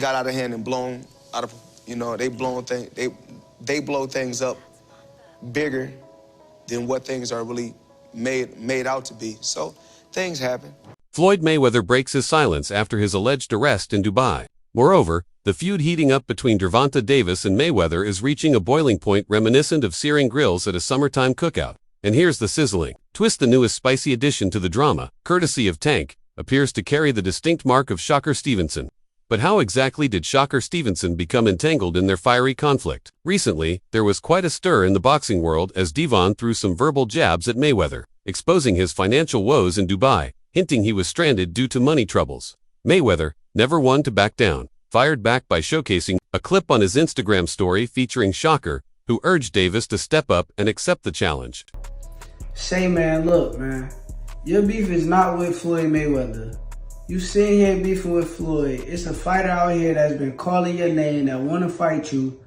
got out of hand and blown out of, they blow things up bigger than what things are really made out to be. So things happen. Floyd Mayweather breaks his silence after his alleged arrest in Dubai. Moreover, the feud heating up between Gervonta Davis and Mayweather is reaching a boiling point reminiscent of searing grills at a summertime cookout. And here's the sizzling twist: the newest spicy addition to the drama, courtesy of Tank, appears to carry the distinct mark of Shocker Stevenson. But how exactly did Shocker Stevenson become entangled in their fiery conflict? Recently, there was quite a stir in the boxing world as Devon threw some verbal jabs at Mayweather, exposing his financial woes in Dubai, hinting he was stranded due to money troubles. Mayweather, never one to back down, fired back by showcasing a clip on his Instagram story featuring Shocker, who urged Davis to step up and accept the challenge. Say, man, look, man, your beef is not with Floyd Mayweather. You sitting here beefing with Floyd. It's a fighter out here that's been calling your name that want to fight you.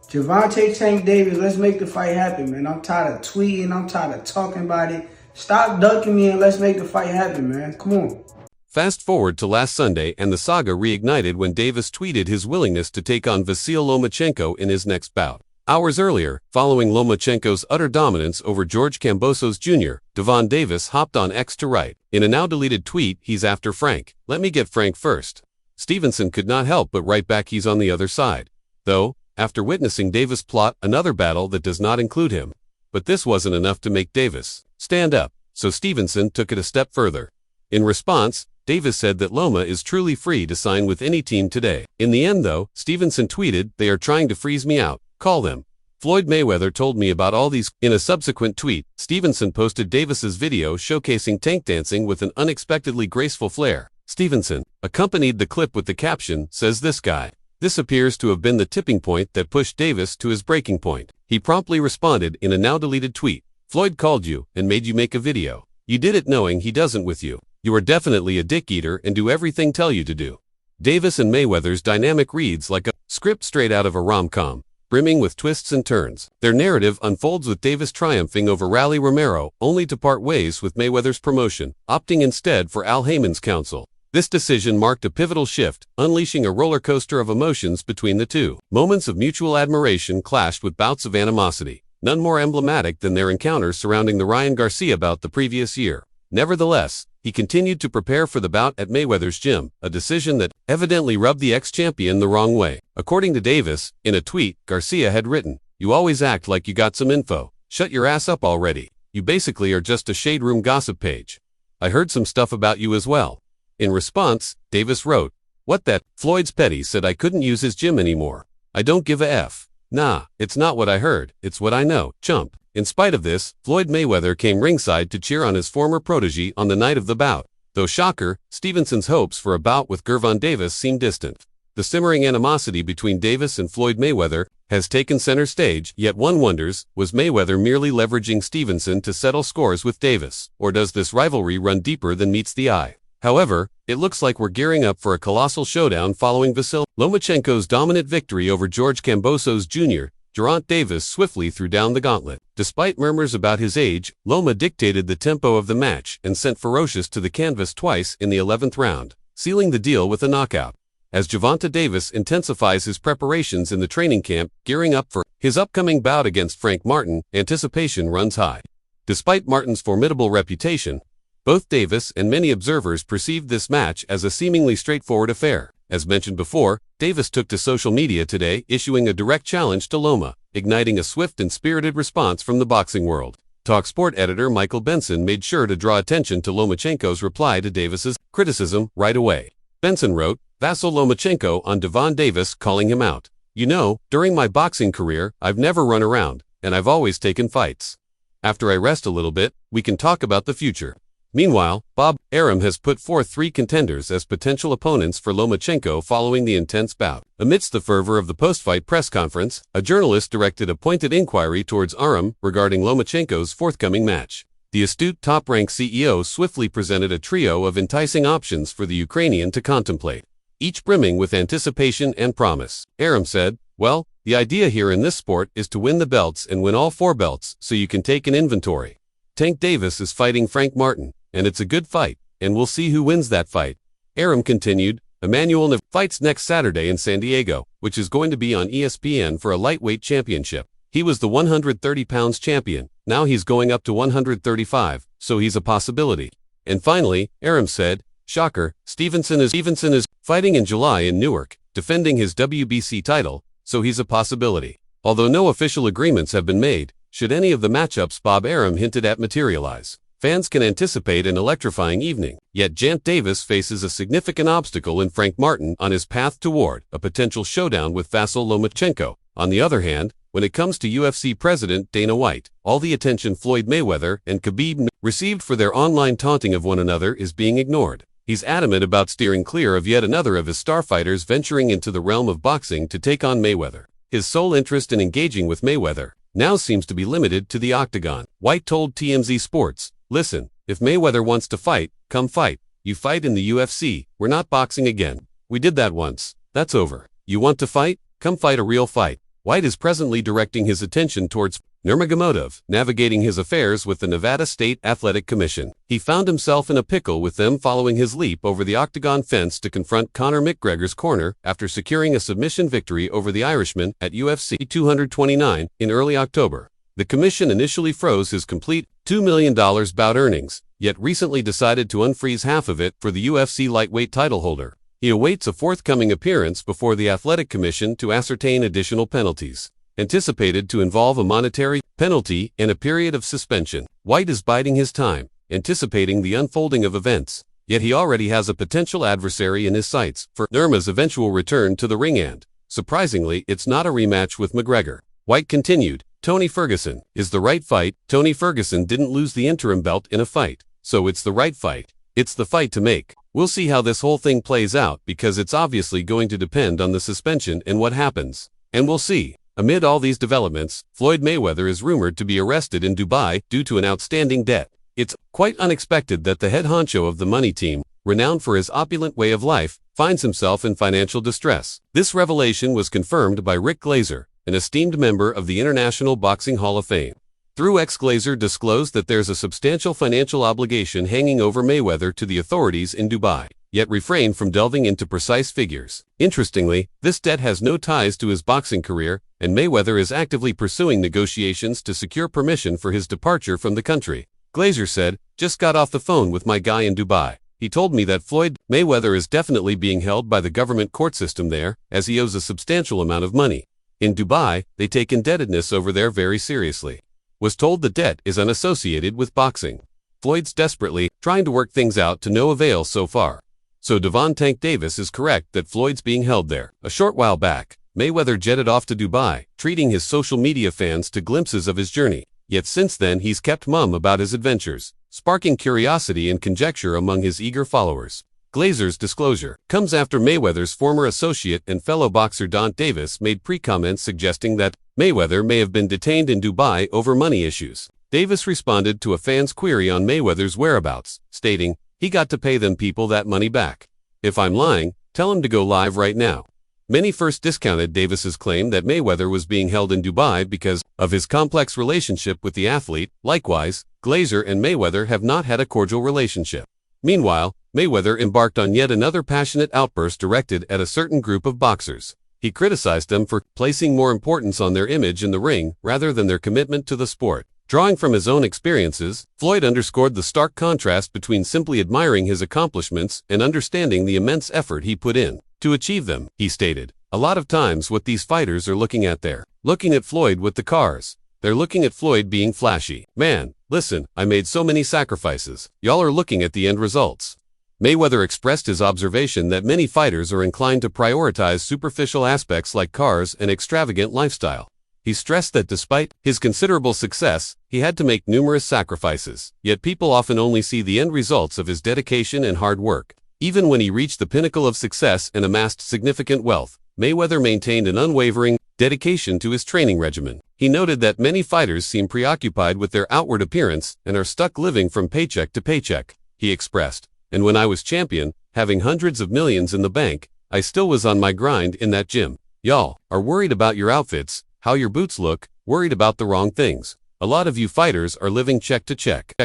Gervonta Tank Davis, let's make the fight happen, man. I'm tired of tweeting. I'm tired of talking about it. Stop ducking me and let's make the fight happen, man. Come on. Fast forward to last Sunday and the saga reignited when Davis tweeted his willingness to take on Vasyl Lomachenko in his next bout. Hours earlier, following Lomachenko's utter dominance over George Kambosos Jr., Devon Davis hopped on X to write, in a now-deleted tweet, "He's after Frank. Let me get Frank first." Stevenson could not help but write back he's on the other side. Though, after witnessing Davis plot another battle that does not include him. But this wasn't enough to make Davis stand up, so Stevenson took it a step further. In response, Davis said that Loma is truly free to sign with any team today. In the end though, Stevenson tweeted, "They are trying to freeze me out. Call them. Floyd Mayweather told me about all these." In a subsequent tweet, Stevenson posted Davis's video showcasing Tank dancing with an unexpectedly graceful flair. Stevenson accompanied the clip with the caption, "Says this guy." This appears to have been the tipping point that pushed Davis to his breaking point. He promptly responded in a now-deleted tweet, "Floyd called you and made you make a video. You did it knowing he doesn't with you. You are definitely a dick-eater and do everything tell you to do." Davis and Mayweather's dynamic reads like a script straight out of a rom-com, brimming with twists and turns. Their narrative unfolds with Davis triumphing over Rally Romero, only to part ways with Mayweather's promotion, opting instead for Al Haymon's counsel. This decision marked a pivotal shift, unleashing a roller coaster of emotions between the two. Moments of mutual admiration clashed with bouts of animosity, none more emblematic than their encounters surrounding the Ryan Garcia bout the previous year. Nevertheless, he continued to prepare for the bout at Mayweather's gym, a decision that evidently rubbed the ex-champion the wrong way. According to Davis, in a tweet, Garcia had written, "You always act like you got some info. Shut your ass up already. You basically are just a shade room gossip page. I heard some stuff about you as well." In response, Davis wrote, "What that? Floyd's petty said I couldn't use his gym anymore. I don't give a F. Nah, it's not what I heard, it's what I know, chump." In spite of this, Floyd Mayweather came ringside to cheer on his former protege on the night of the bout. Though shocker, Stevenson's hopes for a bout with Gervonta Davis seem distant. The simmering animosity between Davis and Floyd Mayweather has taken center stage, yet one wonders, was Mayweather merely leveraging Stevenson to settle scores with Davis, or does this rivalry run deeper than meets the eye? However, it looks like we're gearing up for a colossal showdown following Vasyl Lomachenko's dominant victory over George Kambosos Jr. Gervonta Davis swiftly threw down the gauntlet. Despite murmurs about his age, Loma dictated the tempo of the match and sent Ferocious to the canvas twice in the 11th round, sealing the deal with a knockout. As Gervonta Davis intensifies his preparations in the training camp, gearing up for his upcoming bout against Frank Martin, anticipation runs high. Despite Martin's formidable reputation, both Davis and many observers perceived this match as a seemingly straightforward affair. As mentioned before, Davis took to social media today, issuing a direct challenge to Loma, igniting a swift and spirited response from the boxing world. TalkSport editor Michael Benson made sure to draw attention to Lomachenko's reply to Davis's criticism right away. Benson wrote, "Vasyl Lomachenko on Devon Davis calling him out. You know, during my boxing career, I've never run around, and I've always taken fights. After I rest a little bit, we can talk about the future." Meanwhile, Bob Arum has put forth 3 contenders as potential opponents for Lomachenko following the intense bout. Amidst the fervor of the post-fight press conference, a journalist directed a pointed inquiry towards Arum regarding Lomachenko's forthcoming match. The astute top-ranked CEO swiftly presented a trio of enticing options for the Ukrainian to contemplate, each brimming with anticipation and promise. Arum said, "Well, the idea here in this sport is to win the belts and win all 4 belts so you can take an inventory. Tank Davis is fighting Frank Martin, and it's a good fight, and we'll see who wins that fight." Arum continued, Emmanuel fights next Saturday in San Diego, which is going to be on ESPN for a lightweight championship. He was the 130 pounds champion. Now he's going up to 135, so he's a possibility. And finally, Arum said, shocker, Stevenson is fighting in July in Newark, defending his WBC title, so he's a possibility. Although no official agreements have been made, should any of the matchups Bob Arum hinted at materialize, fans can anticipate an electrifying evening. Yet Jant Davis faces a significant obstacle in Frank Martin on his path toward a potential showdown with Vasyl Lomachenko. On the other hand, when it comes to UFC President Dana White, all the attention Floyd Mayweather and Khabib received for their online taunting of one another is being ignored. He's adamant about steering clear of yet another of his star fighters venturing into the realm of boxing to take on Mayweather. His sole interest in engaging with Mayweather now seems to be limited to the octagon. White told TMZ Sports, "Listen, if Mayweather wants to fight, come fight. You fight in the UFC, we're not boxing again. We did that once. That's over. You want to fight? Come fight a real fight." White is presently directing his attention towards Nurmagomedov, navigating his affairs with the Nevada State Athletic Commission. He found himself in a pickle with them following his leap over the octagon fence to confront Conor McGregor's corner after securing a submission victory over the Irishman at UFC 229 in early October. The commission initially froze his complete $2 million bout earnings, yet recently decided to unfreeze half of it for the UFC lightweight title holder. He awaits a forthcoming appearance before the Athletic Commission to ascertain additional penalties, anticipated to involve a monetary penalty and a period of suspension. White is biding his time, anticipating the unfolding of events, yet he already has a potential adversary in his sights for Nurma's eventual return to the ring and, surprisingly, it's not a rematch with McGregor. White continued, Tony Ferguson is the right fight. Tony Ferguson didn't lose the interim belt in a fight, so it's the right fight. It's the fight to make. We'll see how this whole thing plays out because it's obviously going to depend on the suspension and what happens. And we'll see. Amid all these developments, Floyd Mayweather is rumored to be arrested in Dubai due to an outstanding debt. It's quite unexpected that the head honcho of the money team, renowned for his opulent way of life, finds himself in financial distress. This revelation was confirmed by Rick Glazer, an esteemed member of the International Boxing Hall of Fame. Through X, Glazer disclosed that there's a substantial financial obligation hanging over Mayweather to the authorities in Dubai, yet refrained from delving into precise figures. Interestingly, this debt has no ties to his boxing career, and Mayweather is actively pursuing negotiations to secure permission for his departure from the country. Glazer said, "Just got off the phone with my guy in Dubai. He told me that Floyd Mayweather is definitely being held by the government court system there, as he owes a substantial amount of money. In Dubai, they take indebtedness over there very seriously. Was told the debt is unassociated with boxing. Floyd's desperately trying to work things out to no avail so far." So Devon Tank Davis is correct that Floyd's being held there. A short while back, Mayweather jetted off to Dubai, treating his social media fans to glimpses of his journey. Yet since then he's kept mum about his adventures, sparking curiosity and conjecture among his eager followers. Glazer's disclosure comes after Mayweather's former associate and fellow boxer Don Davis made pre-comments suggesting that Mayweather may have been detained in Dubai over money issues. Davis responded to a fan's query on Mayweather's whereabouts, stating, "He got to pay them people that money back. If I'm lying, tell him to go live right now." Many first discounted Davis's claim that Mayweather was being held in Dubai because of his complex relationship with the athlete. Likewise, Glazer and Mayweather have not had a cordial relationship. Meanwhile, Mayweather embarked on yet another passionate outburst directed at a certain group of boxers. He criticized them for placing more importance on their image in the ring rather than their commitment to the sport. Drawing from his own experiences, Floyd underscored the stark contrast between simply admiring his accomplishments and understanding the immense effort he put in to achieve them. He stated, "A lot of times what these fighters are looking at, they're looking at Floyd with the cars. They're looking at Floyd being flashy. Man, listen, I made so many sacrifices. Y'all are looking at the end results." Mayweather expressed his observation that many fighters are inclined to prioritize superficial aspects like cars and extravagant lifestyle. He stressed that despite his considerable success, he had to make numerous sacrifices, yet people often only see the end results of his dedication and hard work. Even when he reached the pinnacle of success and amassed significant wealth, Mayweather maintained an unwavering dedication to his training regimen. He noted that many fighters seem preoccupied with their outward appearance and are stuck living from paycheck to paycheck. He expressed, "And when I was champion, having hundreds of millions in the bank, I still was on my grind in that gym. Y'all are worried about your outfits, how your boots look, worried about the wrong things. A lot of you fighters are living check to check.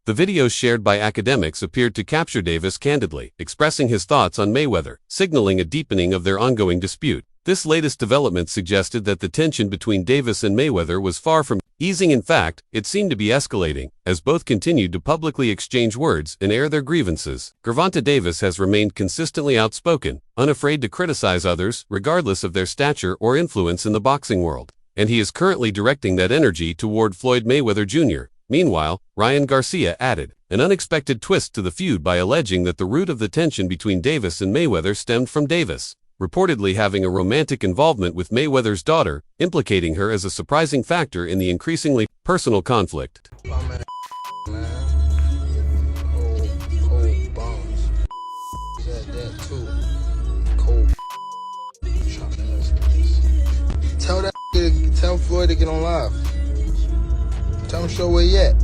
The videos shared by academics appeared to capture Davis candidly, expressing his thoughts on Mayweather, signaling a deepening of their ongoing dispute. This latest development suggested that the tension between Davis and Mayweather was far from easing. In fact, it seemed to be escalating, as both continued to publicly exchange words and air their grievances. Gervonta Davis has remained consistently outspoken, unafraid to criticize others, regardless of their stature or influence in the boxing world. And he is currently directing that energy toward Floyd Mayweather Jr. Meanwhile, Ryan Garcia added an unexpected twist to the feud by alleging that the root of the tension between Davis and Mayweather stemmed from Davis reportedly having a romantic involvement with Mayweather's daughter, implicating her as a surprising factor in the increasingly personal conflict. Cold bombs. Said that too. Cold. Tell Floyd to get on live. Tell him show where he at.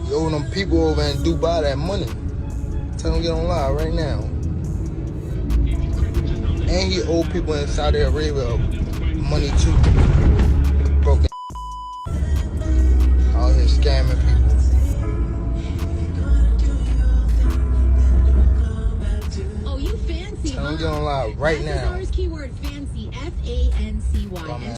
You owe them people over in Dubai that money. Tell him to get on live right now. And he owe people in Saudi Arabia money too. Broke out here scamming people. Oh, you fancy, Tell him to get on live right now. Keyword fancy, F-A-N-C-Y.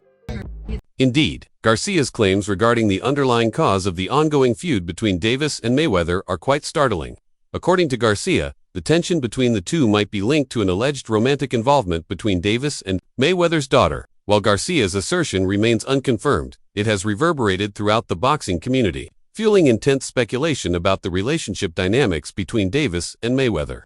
Indeed, Garcia's claims regarding the underlying cause of the ongoing feud between Davis and Mayweather are quite startling. According to Garcia, the tension between the two might be linked to an alleged romantic involvement between Davis and Mayweather's daughter. While Garcia's assertion remains unconfirmed, it has reverberated throughout the boxing community, fueling intense speculation about the relationship dynamics between Davis and Mayweather.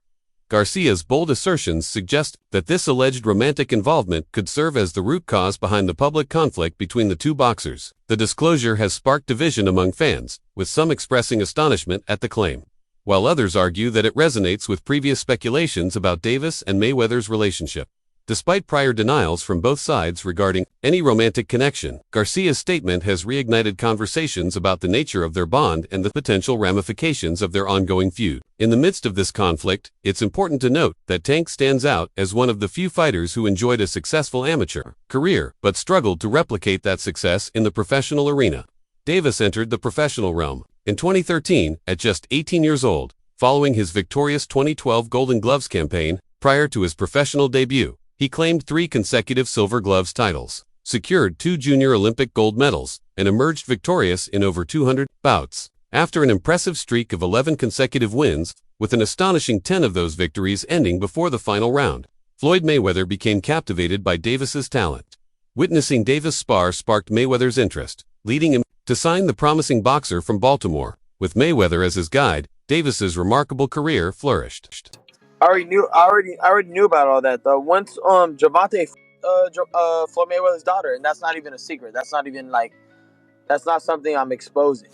Garcia's bold assertions suggest that this alleged romantic involvement could serve as the root cause behind the public conflict between the two boxers. The disclosure has sparked division among fans, with some expressing astonishment at the claim, while others argue that it resonates with previous speculations about Davis and Mayweather's relationship. Despite prior denials from both sides regarding any romantic connection, Garcia's statement has reignited conversations about the nature of their bond and the potential ramifications of their ongoing feud. In the midst of this conflict, it's important to note that Tank stands out as one of the few fighters who enjoyed a successful amateur career but struggled to replicate that success in the professional arena. Davis entered the professional realm in 2013 at just 18 years old, following his victorious 2012 Golden Gloves campaign. Prior to his professional debut, he claimed 3 consecutive Silver Gloves titles, secured 2 junior Olympic gold medals, and emerged victorious in over 200 bouts. After an impressive streak of 11 consecutive wins, with an astonishing 10 of those victories ending before the final round, Floyd Mayweather became captivated by Davis's talent. Witnessing Davis spar sparked Mayweather's interest, leading him to sign the promising boxer from Baltimore. With Mayweather as his guide, Davis's remarkable career flourished. I already knew about all that though. Once Gervonta Floyd Mayweather's daughter, and that's not even a secret. That's not something I'm exposing.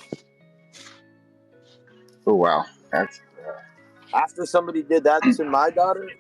Oh wow, that's After somebody did that to my daughter,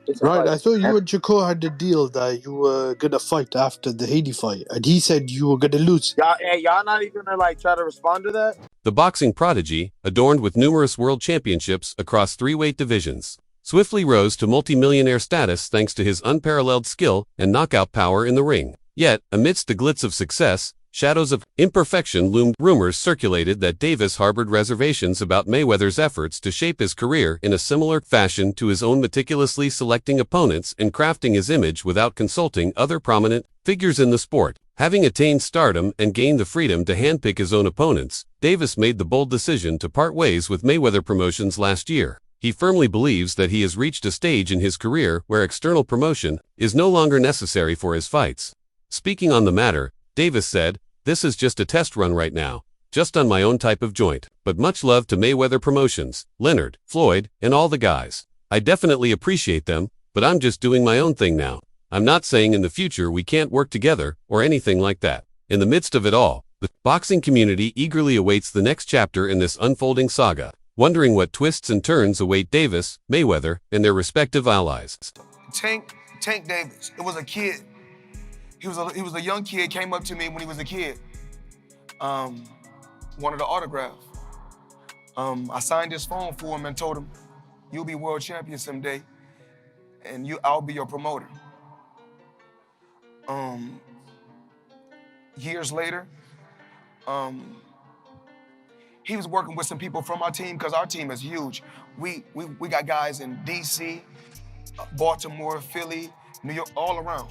it's Right, like, I thought you and Jaco had the deal that you were gonna fight after the Haiti fight, and he said you were gonna lose. y'all not even gonna like try to respond to that? The boxing prodigy, adorned with numerous world championships across 3 weight divisions, swiftly rose to multi-millionaire status thanks to his unparalleled skill and knockout power in the ring. Yet, amidst the glitz of success, shadows of imperfection loomed. Rumors circulated that Davis harbored reservations about Mayweather's efforts to shape his career in a similar fashion to his own, meticulously selecting opponents and crafting his image without consulting other prominent figures in the sport. Having attained stardom and gained the freedom to handpick his own opponents, Davis made the bold decision to part ways with Mayweather Promotions last year. He firmly believes that he has reached a stage in his career where external promotion is no longer necessary for his fights. Speaking on the matter, Davis said, "This is just a test run right now, just on my own type of joint, but much love to Mayweather Promotions, Leonard, Floyd, and all the guys. I definitely appreciate them, but I'm just doing my own thing now. I'm not saying in the future we can't work together or anything like that." In the midst of it all, the boxing community eagerly awaits the next chapter in this unfolding saga, wondering what twists and turns await Davis, Mayweather, and their respective allies. Tank Davis. It was a kid. He was a young kid. Came up to me when he was a kid. Wanted an autograph. I signed his phone for him and told him, "You'll be world champion someday, and I'll be your promoter." Years later, he was working with some people from our team because our team is huge. We got guys in DC, Baltimore, Philly, New York, all around.